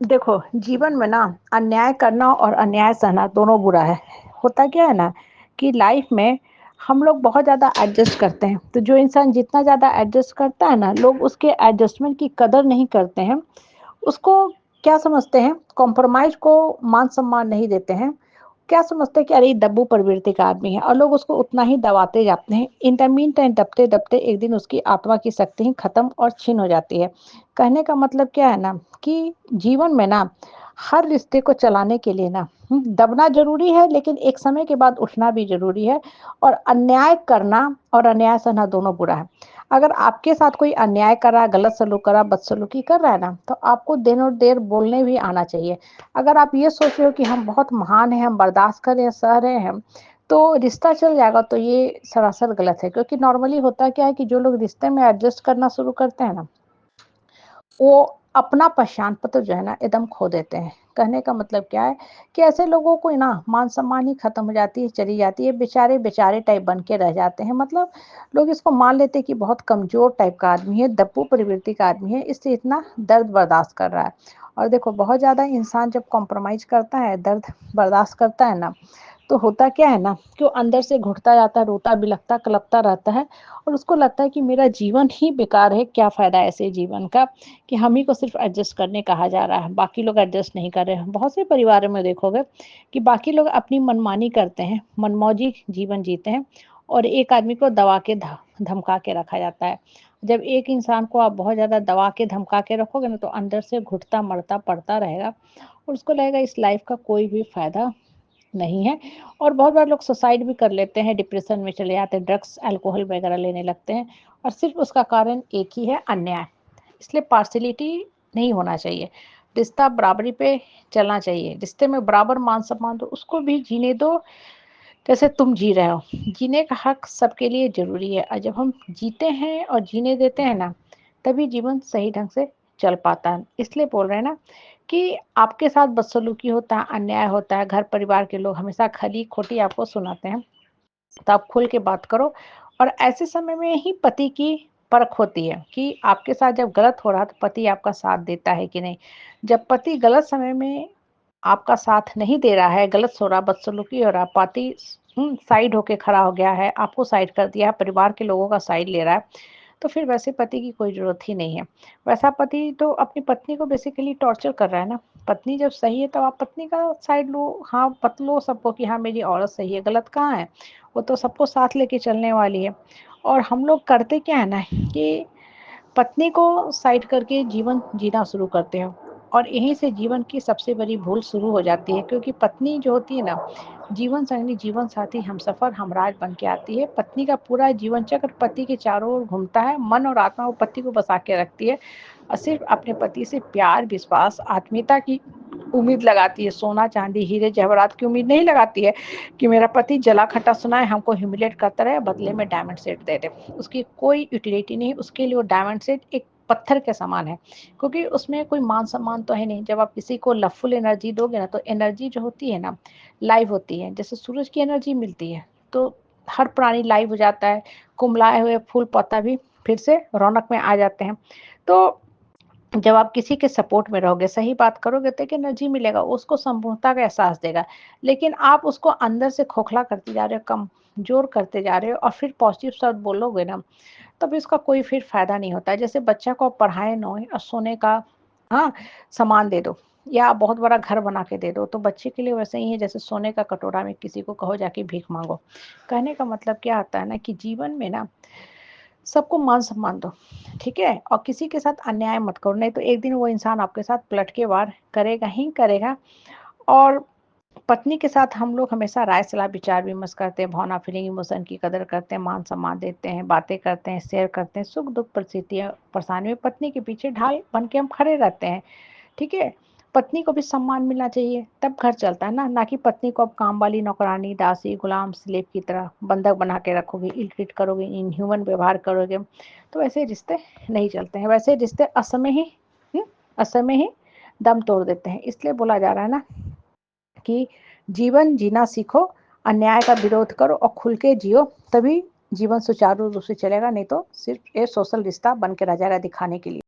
देखो, जीवन में ना अन्याय करना और अन्याय सहना दोनों बुरा है। होता क्या है ना कि लाइफ में हम लोग बहुत ज़्यादा एडजस्ट करते हैं, तो जो इंसान जितना ज़्यादा एडजस्ट करता है ना, लोग उसके एडजस्टमेंट की कदर नहीं करते हैं। उसको क्या समझते हैं, कॉम्प्रोमाइज़ को मान-सम्मान नहीं देते हैं। क्या समझते हैं कि अरे ये दब्बू प्रवृत्ति का आदमी है और लोग उसको उतना ही दबाते जाते हैं। इन द मीन टाइम दबते-दबते एक दिन उसकी आत्मा की शक्ति ही खत्म और छीन हो जाती है। कहने का मतलब क्या है ना कि जीवन में ना हर रिश्ते को चलाने के लिए ना दबना ज़रूरी है, लेकिन एक समय के बाद उठना भी ज़रूरी है और अन्याय करना और अन्याय सहना दोनों बुरा है। अगर आपके साथ कोई अन्याय कर रहा है, गलत सलूक कर रहा है, बदसलूकी कर रहा है ना, तो आपको दिन और देर बोलने भी आना चाहिए। अगर आप ये सोच रहे हो कि हम बहुत महान हैं, हम बर्दाश्त कर रहे हैं, सह रहे हैं, तो रिश्ता चल जाएगा, तो ये सरासर गलत है। क्योंकि नॉर्मली होता क्या है कि जो लोग रिश्ते में एडजस्ट करना शुरू करते हैं ना, वो अपना पहचान पत्र जो है ना एकदम खो देते हैं। कहने का मतलब क्या है कि ऐसे लोगों को ना मान-सम्मान ही खत्म हो जाती है, चली जाती है, बेचारे-बेचारे टाइप बन के रह जाते हैं। मतलब लोग इसको मान लेते हैं कि बहुत कमज़ोर टाइप का आदमी है, दप्पू प्रवृत्ति का आदमी है, इसलिए इतना दर्द बर्दाश्त कर रहा है। और देखो, बहुत ज़्यादा इंसान जब कॉम्प्रोमाइज़ करता है, दर्द बर्दाश्त करता है ना, तो होता क्या है ना कि वो अंदर से घुटता जाता है, रोता बिलखता कलपता रहता है और उसको लगता है कि मेरा जीवन ही बेकार है, क्या फ़ायदा ऐसे जीवन का कि हम ही को सिर्फ़ एडजस्ट करने कहा जा रहा है, बाकी लोग एडजस्ट नहीं कर रहे हैं। बहुत से परिवारों में देखोगे कि बाकी लोग अपनी मनमानी करते हैं, मनमौजी जीवन जीते हैं और एक आदमी को दबा के धमका के रखा जाता है। जब एक इंसान को आप बहुत ज़्यादा दबा के धमका के रखोगे ना, तो अंदर से घुटता, मरता, पड़ता रहेगा और उसको लगेगा इस लाइफ़ का कोई भी फ़ायदा नहीं है। और बहुत बार लोग सुसाइड भी कर लेते हैं, डिप्रेशन में चले जाते हैं, ड्रग्स, अल्कोहल वगैरह लेने लगते हैं और सिर्फ़ उसका कारण एक ही है, अन्याय। इसलिए पार्शियलिटी नहीं होना चाहिए। रिश्ता बराबरी पे चलना चाहिए। रिश्ते में बराबर मान-सम्मान दो, उसको भी जीने दो जैसे तुम जी रहे हो। जीने का हक सबके लिए ज़रूरी है और जब हम जीते हैं और जीने देते हैं ना, तभी जीवन सही ढंग से चल पाता है। इसलिए बोल रहे हैं ना कि आपके साथ बदसलूकी होता है, अन्याय होता है, घर परिवार के लोग हमेशा खली-खोटी आपको सुनाते हैं, तो आप खुल के बात करो और ऐसे समय में ही पति की परख होती है कि आपके साथ जब गलत हो रहा है, तो पति आपका साथ देता है कि नहीं। जब पति गलत समय में आपका साथ नहीं दे रहा है, गलत हो रहा, बदसलूकी हो रहा, पति साइड होके खड़ा हो गया है, आपको साइड कर दिया है, परिवार के लोगों का साइड ले रहा है, तो फिर वैसे पति की कोई ज़रूरत ही नहीं है। वैसा पति तो अपनी पत्नी को बेसिकली टॉर्चर कर रहा है ना। पत्नी जब सही है, तब आप पत्नी का साइड लो, हाँ, बतलो सबको कि हाँ, मेरी औरत सही है, गलत कहाँ है? वो तो सबको साथ लेके चलने वाली है। और हम लोग करते क्या है ना कि पत्नी को साइड करके जीवन जीना शुरू करते हैं और यहीं से जीवन की सबसे बड़ी भूल शुरू हो जाती है, क्योंकि पत्नी जो होती है ना, जीवन संगनी, जीवन साथी, हमसफर, हमराज बन के आती है। पत्नी का पूरा जीवन चक्र पति के चारों ओर घूमता है, मन और आत्मा वो पति को बसा के रखती है और सिर्फ अपने पति से प्यार, विश्वास, आत्मीयता की उम्मीद लगाती है। सोना चांदी हीरे जवाहरात की उम्मीद नहीं लगाती है कि मेरा पति जला खटा सुनाए, हमको ह्यूमिलेट करता रहे, बदले में डायमंड सेट दे दे। उसकी कोई यूटिलिटी नहीं, उसके लिए वो डायमंड सेट एक पत्थर के समान है, क्योंकि उसमें कोई मान सम्मान तो है नहीं। जब आप किसी को लवफुल एनर्जी दोगे ना, तो एनर्जी जो होती है ना, लाइव होती है, जैसे सूरज की एनर्जी मिलती है, तो हर प्राणी लाइव हो जाता है, कुमलाए हुए फूल पत्ता भी फिर से रौनक में आ जाते हैं। तो जब आप किसी के सपोर्ट में रहोगे, सही बात करोगे, तो एक एनर्जी मिलेगा, उसको संपूर्णता का एहसास देगा। लेकिन आप उसको अंदर से खोखला करते जा रहे हो, कमज़ोर करते जा रहे हो और फिर पॉज़िटिव शब्द बोलोगे ना, तब इसका कोई फिर फ़ायदा नहीं होता है। जैसे बच्चा को आप पढ़ाएँ नोए और सोने का, हाँ, सामान दे दो या बहुत बड़ा घर बना के दे दो, तो बच्चे के लिए वैसे ही है जैसे सोने का कटोरा में किसी को कहो जाके भीख माँगो। कहने का मतलब क्या आता है ना कि जीवन में ना सबको मान-सम्मान दो, ठीक है? और किसी के साथ अन्याय मत करो, नहीं तो एक दिन वो इंसान आपके साथ पलट के वार करेगा ही करेगा। और पत्नी के साथ हम लोग हमेशा राय सलाह विचार-विमर्श करते हैं, भावना, फीलिंग, इमोशन की कदर करते हैं, मान-सम्मान देते हैं, बातें करते हैं, शेयर करते हैं, सुख-दुःख, परिस्थितियाँ, परेशानी में पत्नी के पीछे ढाल बन के हम खड़े रहते हैं। ठीक है? पत्नी को भी सम्मान मिलना चाहिए, तब घर चलता है ना कि पत्नी को आप काम वाली, नौकरानी, दासी, गुलाम, स्लेव की तरह बंधक बना के रखोगे, इल-ट्रीट करोगे, इनह्यूमन व्यवहार करोगे, तो ऐसे रिश्ते नहीं चलते हैं। वैसे रिश्ते हुँ, असमय ही दम तोड़ देते हैं। इसलिए बोला जा रहा है ना कि जीवन जीना सीखो, अन्याय का विरोध करो और खुल के जियो, तभी जीवन सुचारू रूप से चलेगा, नहीं तो सिर्फ़ ये सोशल रिश्ता बन के रह जाएगा दिखाने के लिए।